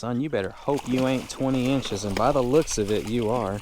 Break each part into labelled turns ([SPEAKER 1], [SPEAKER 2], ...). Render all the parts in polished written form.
[SPEAKER 1] Son, you better hope you ain't 20 inches, and by the looks of it, you are.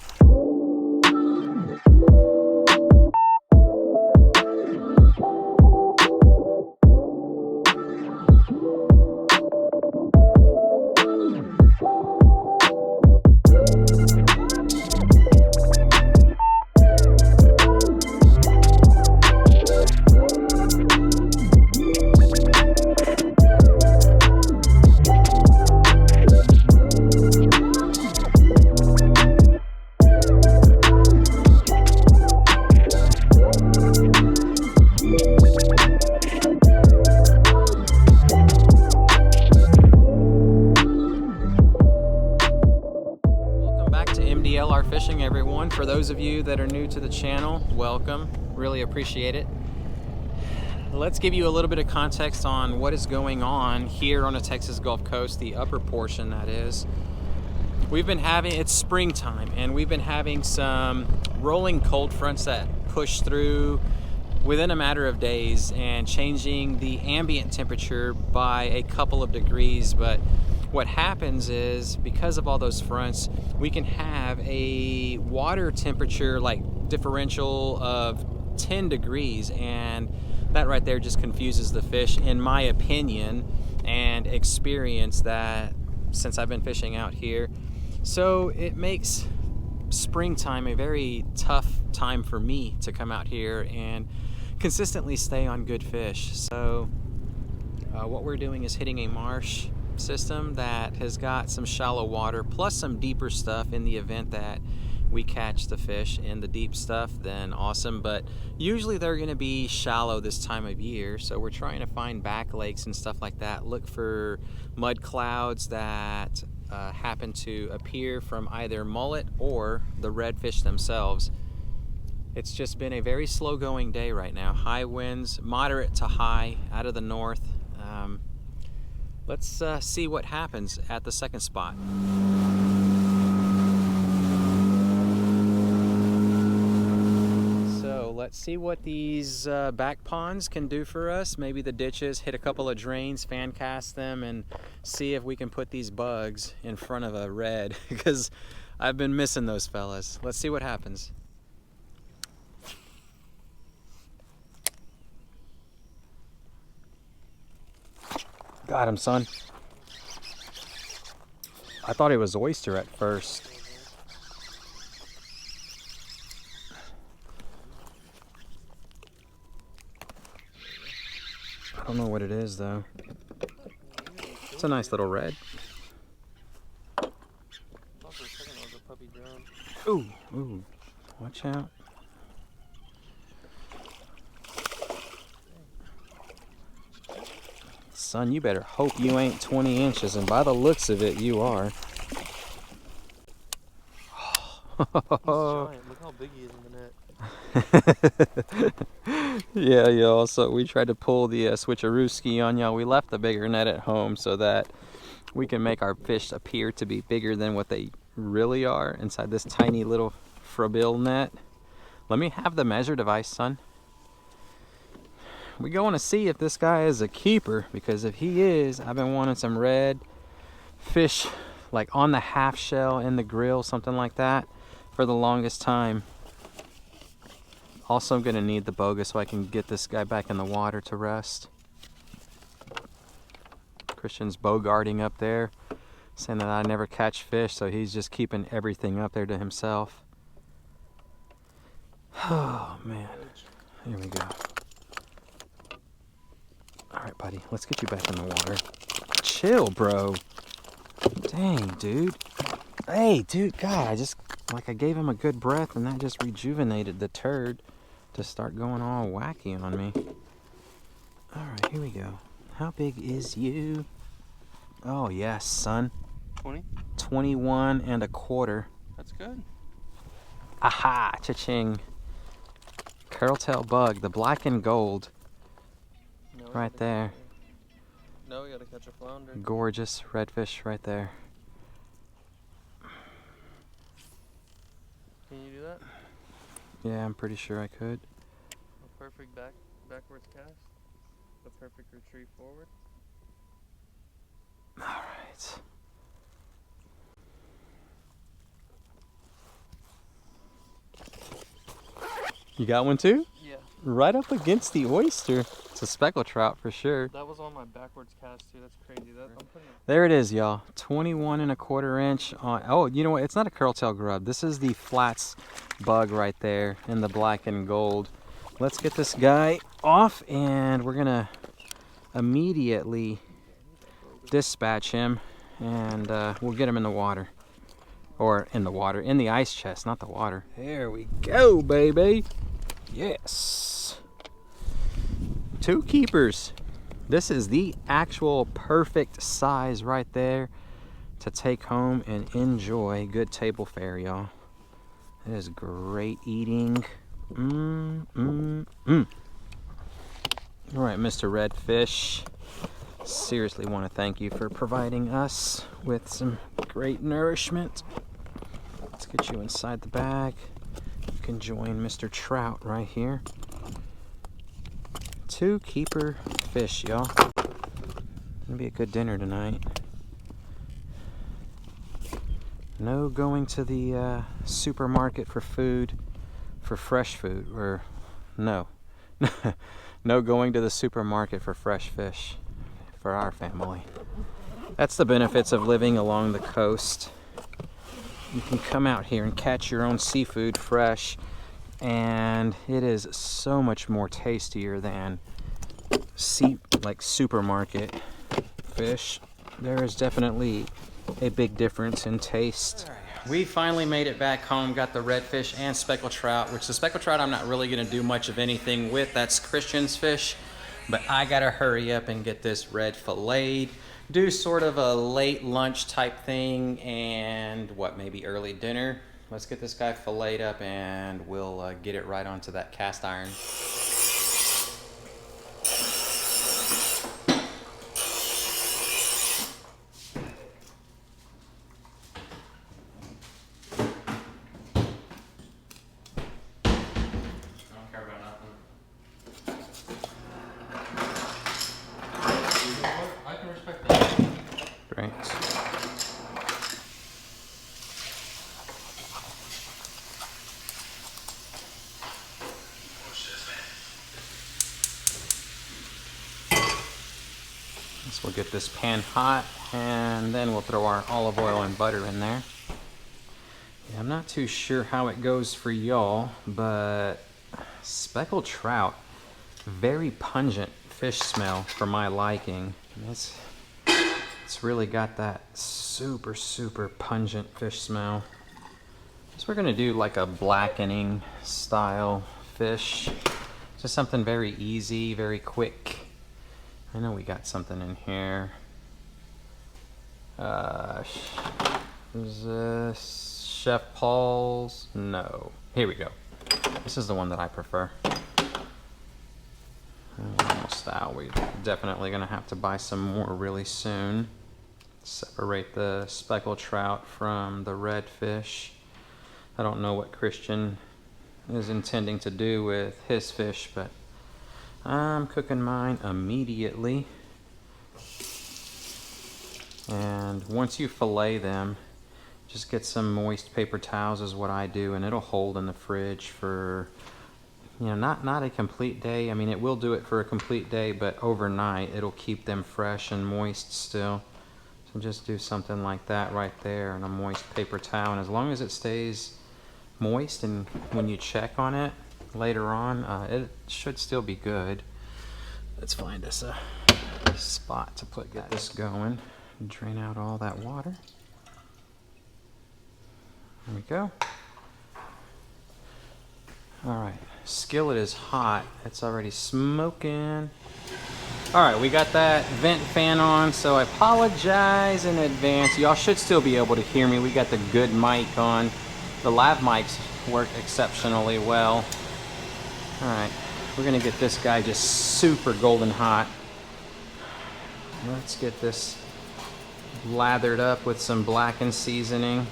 [SPEAKER 1] MDLR fishing, everyone. For those of you that are new to the channel, welcome. Really appreciate it. Let's give you a little bit of context on what is going on here on the Texas Gulf Coast, the upper portion that is. It's springtime, and we've been having some rolling cold fronts that push through within a matter of days and changing the ambient temperature by a couple of degrees. But what happens is, because of all those fronts, we can have a water temperature like differential of 10 degrees, and that right there just confuses the fish, in my opinion and experience, that since I've been fishing out here. So it makes springtime a very tough time for me to come out here and consistently stay on good fish. So what we're doing is hitting a marsh system that has got some shallow water plus some deeper stuff. In the event that we catch the fish in the deep stuff, then awesome, but usually they're going to be shallow this time of year. So we're trying to find back lakes and stuff like that, look for mud clouds that happen to appear from either mullet or the redfish themselves. It's just been a very slow going day right now. High winds, moderate to high out of the north. Let's see what happens at the second spot. So let's see what these back ponds can do for us. Maybe the ditches, hit a couple of drains, fan cast them, and see if we can put these bugs in front of a red, because I've been missing those fellas. Let's see what happens. Got him, son. I thought it was oyster at first. I don't know what it is though. It's a nice little red. Ooh, ooh, watch out. Son, you better hope you ain't 20 inches, and by the looks of it, you are.
[SPEAKER 2] He's giant. Look how big he is in the net.
[SPEAKER 1] Yeah, y'all. So we tried to pull the switcheroo ski on y'all. We left the bigger net at home so that we can make our fish appear to be bigger than what they really are inside this tiny little frabill net. Let me have the measure device, son. We want to see if this guy is a keeper, because if he is, I've been wanting some red fish like on the half shell in the grill, something like that, for the longest time. Also, I'm going to need the boga so I can get this guy back in the water to rest. Christian's bogarting up there, saying that I never catch fish, so he's just keeping everything up there to himself. Oh man, here we go. Alright, buddy, let's get you back in the water. Chill, bro. Dang, dude. Hey, dude, God, I gave him a good breath, and that just rejuvenated the turd to start going all wacky on me. Alright, here we go. How big is you? Oh, yes, son.
[SPEAKER 2] 20?
[SPEAKER 1] 21 and a quarter.
[SPEAKER 2] That's good.
[SPEAKER 1] Aha, cha-ching. Curltail bug, the black and gold. Right there.
[SPEAKER 2] No, we gotta catch a flounder.
[SPEAKER 1] Gorgeous redfish right there.
[SPEAKER 2] Can you do that?
[SPEAKER 1] Yeah, I'm pretty sure I could.
[SPEAKER 2] A perfect backwards cast. A perfect retrieve forward.
[SPEAKER 1] Alright. You got one too?
[SPEAKER 2] Yeah.
[SPEAKER 1] Right up against the oyster. It's a speckled trout for sure.
[SPEAKER 2] That was on my backwards cast too. That's crazy.
[SPEAKER 1] There it is, y'all. 21¼ inch on. Oh, you know what? It's not a curltail grub. This is the flats bug right there in the black and gold. Let's get this guy off, and we're gonna immediately dispatch him, and we'll get him in the water. Or in the ice chest, not the water. There we go, baby. Yes. 2 keepers. This is the actual perfect size right there to take home and enjoy. Good table fare, y'all. It is great eating. All right, Mr. Redfish. Seriously want to thank you for providing us with some great nourishment. Let's get you inside the bag. You can join Mr. Trout right here. 2 keeper fish, y'all. Gonna be a good dinner tonight. No going to the supermarket for food, for fresh food, or no. No going to the supermarket for fresh fish for our family. That's the benefits of living along the coast. You can come out here and catch your own seafood fresh, and it is so much more tastier than supermarket fish. There is definitely a big difference in taste. We finally made it back home, got the redfish and speckled trout, which the speckled trout I'm not really gonna do much of anything with. That's Christian's fish, but I gotta hurry up and get this red filleted. Do sort of a late lunch type thing and maybe early dinner. Let's get this guy filleted up and we'll get it right onto that cast iron. Right. So we'll get this pan hot, and then we'll throw our olive oil and butter in there. Yeah, I'm not too sure how it goes for y'all, but speckled trout, very pungent fish smell for my liking. It's really got that super, super pungent fish smell. So we're gonna do like a blackening style fish. Just something very easy, very quick. I know we got something in here. Is this Chef Paul's? No. Here we go. This is the one that I prefer. Almost out. We're definitely gonna have to buy some more really soon. Separate the speckled trout from the redfish. I don't know what Christian is intending to do with his fish, but I'm cooking mine immediately. And once you fillet them, just get some moist paper towels is what I do, and it'll hold in the fridge for, not a complete day. I mean, it will do it for a complete day, but overnight it'll keep them fresh and moist still. So just do something like that right there on a moist paper towel, and as long as it stays moist, and when you check on it later on, it should still be good. Let's find us a spot to get this going. Drain out all that water. There we go. All right, skillet is hot. It's already smoking. All right, we got that vent fan on, so I apologize in advance. Y'all should still be able to hear me. We got the good mic on. The lav mics work exceptionally well. All right, we're gonna get this guy just super golden hot. Let's get this lathered up with some blackened seasoning.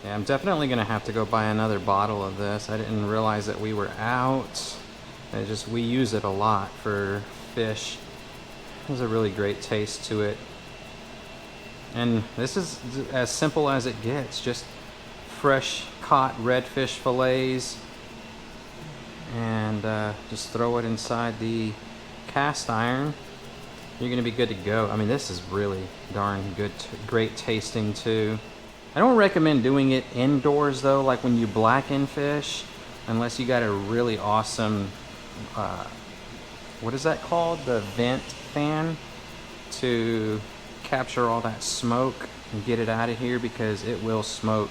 [SPEAKER 1] Yeah, I'm definitely gonna have to go buy another bottle of this. I didn't realize that we were out. We use it a lot for fish. There's a really great taste to it. And this is as simple as it gets. Just fresh caught redfish fillets. and just throw it inside the cast iron. You're gonna be good to go. I mean, this is really darn good, great tasting too. I don't recommend doing it indoors though, like when you blacken fish, unless you got a really awesome, what is that called? The vent fan to capture all that smoke and get it out of here, because it will smoke.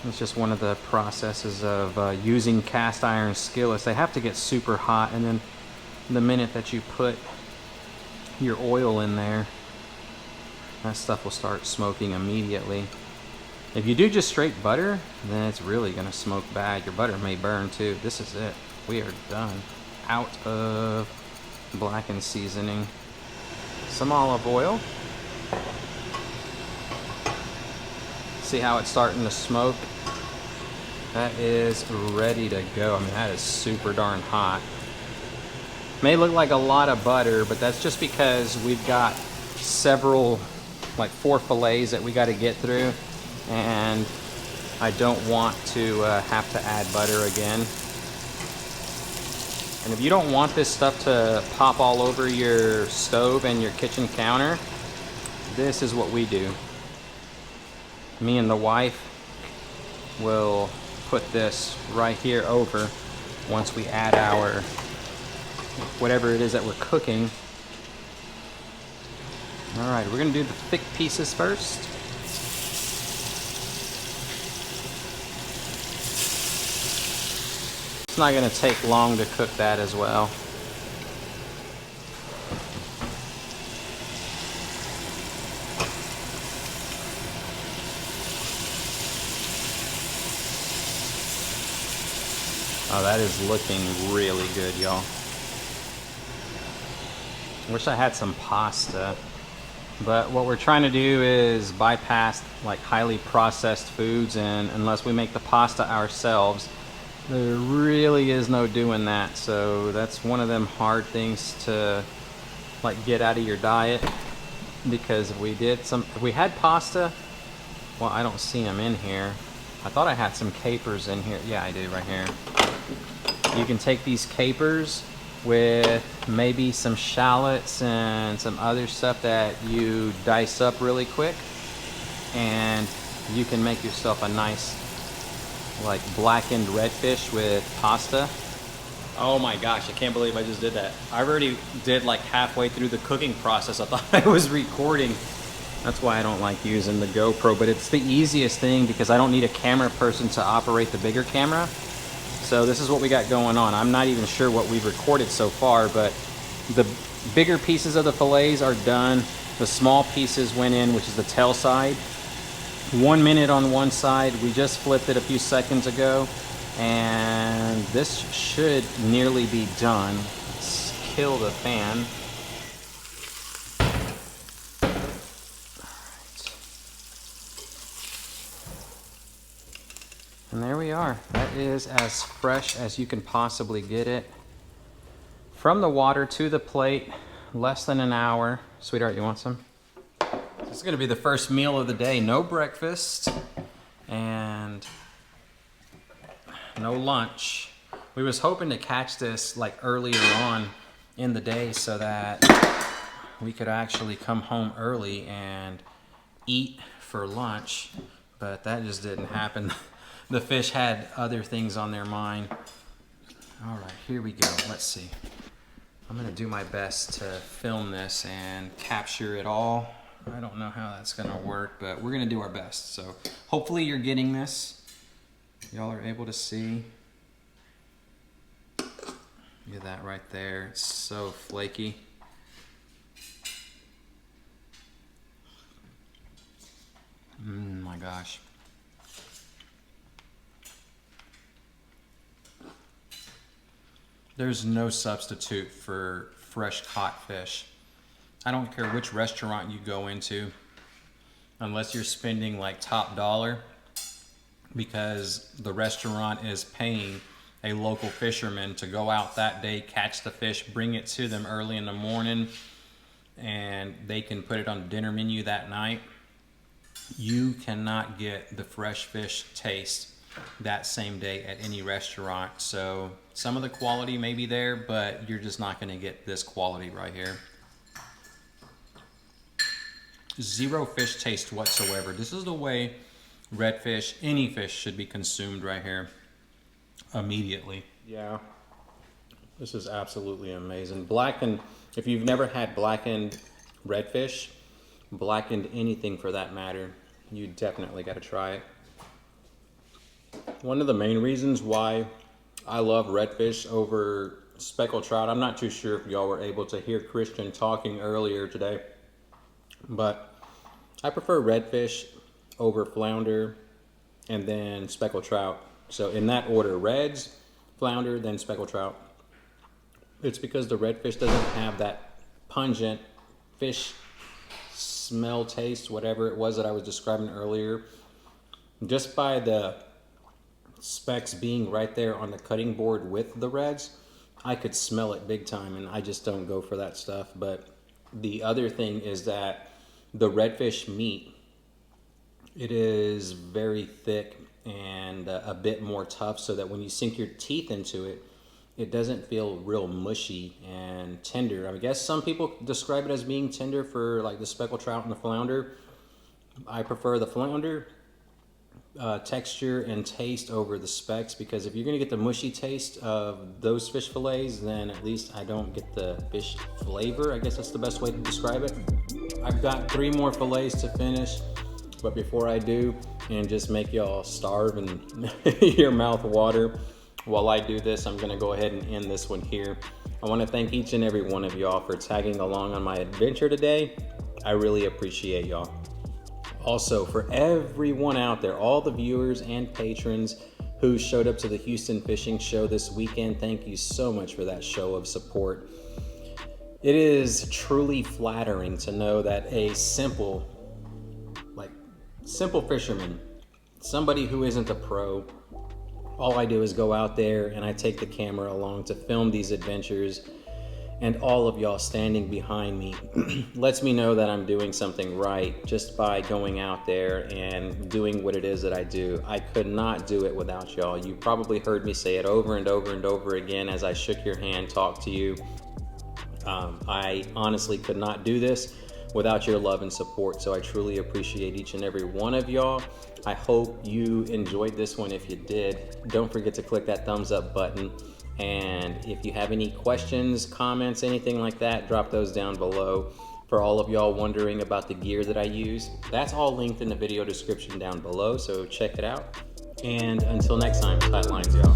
[SPEAKER 1] It's just one of the processes of using cast iron skillets. They have to get super hot, and then the minute that you put your oil in there, that stuff will start smoking immediately. If you do just straight butter, then it's really gonna smoke bad. Your butter may burn too. This is it. We are done. Out of blackened seasoning. Some olive oil. See how it's starting to smoke? That is ready to go. I mean, that is super darn hot. May look like a lot of butter, but that's just because we've got several, like 4 fillets that we got to get through, and I don't want to have to add butter again. And if you don't want this stuff to pop all over your stove and your kitchen counter, this is what we do. Me and the wife will put this right here over once we add our whatever it is that we're cooking. All right, we're gonna do the thick pieces first. It's not gonna take long to cook that as well. Oh, that is looking really good, y'all. Wish I had some pasta, but what we're trying to do is bypass like highly processed foods, and unless we make the pasta ourselves, there really is no doing that. So that's one of them hard things to like get out of your diet, because if we had pasta, well, I don't see them in here. I thought I had some capers in here. Yeah, I do right here. You can take these capers with maybe some shallots and some other stuff that you dice up really quick, and you can make yourself a nice like blackened redfish with pasta. Oh my gosh, I can't believe I just did that. I already did like halfway through the cooking process. I thought I was recording. That's why I don't like using the GoPro, but it's the easiest thing because I don't need a camera person to operate the bigger camera. So this is what we got going on. I'm not even sure what we've recorded so far, but the bigger pieces of the fillets are done. The small pieces went in, which is the tail side. 1 minute on one side. We just flipped it a few seconds ago, and this should nearly be done. Let's kill the fan. And there we are. That is as fresh as you can possibly get it. From the water to the plate, less than an hour. Sweetheart, you want some? This is gonna be the first meal of the day. No breakfast and no lunch. We was hoping to catch this like earlier on in the day so that we could actually come home early and eat for lunch, but that just didn't happen. The fish had other things on their mind. All right, here we go. Let's see. I'm gonna do my best to film this and capture it all. I don't know how that's gonna work, but we're gonna do our best. So hopefully you're getting this. Y'all are able to see. Look at that right there. It's so flaky. My gosh. There's no substitute for fresh caught fish. I don't care which restaurant you go into, unless you're spending like top dollar, because the restaurant is paying a local fisherman to go out that day, catch the fish, bring it to them early in the morning, and they can put it on the dinner menu that night. You cannot get the fresh fish taste that same day at any restaurant. So some of the quality may be there, but you're just not gonna get this quality right here. Zero fish taste whatsoever. This is the way redfish, any fish, should be consumed right here immediately. Yeah, this is absolutely amazing. Blackened, if you've never had blackened redfish, blackened anything for that matter, you definitely got to try it. One of the main reasons why I love redfish over speckled trout, I'm not too sure if y'all were able to hear Christian talking earlier today, but I prefer redfish over flounder and then speckled trout. So in that order, reds, flounder, then speckled trout. It's because the redfish doesn't have that pungent fish smell, taste, whatever it was that I was describing earlier. Just by the specks being right there on the cutting board with the reds, I could smell it big time, and I just don't go for that stuff. But the other thing is that the redfish meat, it is very thick and a bit more tough, so that when you sink your teeth into it, it doesn't feel real mushy and tender. I guess some people describe it as being tender for like the speckled trout and the flounder. I prefer the flounder texture and taste over the specks, because if you're gonna get the mushy taste of those fish fillets, then at least I don't get the fish flavor. I guess that's the best way to describe it. I've got 3 more fillets to finish, but before I do, and just make y'all starve and your mouth water while I do this, I'm gonna go ahead and end this one here. I wanna thank each and every one of y'all for tagging along on my adventure today. I really appreciate y'all. Also, for everyone out there, all the viewers and patrons who showed up to the Houston Fishing Show this weekend, thank you so much for that show of support. It is truly flattering to know that a simple fisherman, somebody who isn't a pro, all I do is go out there and I take the camera along to film these adventures, and all of y'all standing behind me lets me know that I'm doing something right just by going out there and doing what it is that I do. I could not do it without y'all. You probably heard me say it over and over and over again as I shook your hand, talked to you. I honestly could not do this without your love and support, so I truly appreciate each and every one of y'all. I hope you enjoyed this one. If you did, don't forget to click that thumbs up button. And if you have any questions, comments, anything like that, drop those down below. For all of y'all wondering about the gear that I use, that's all linked in the video description down below, so check it out. And until next time, tight lines, y'all.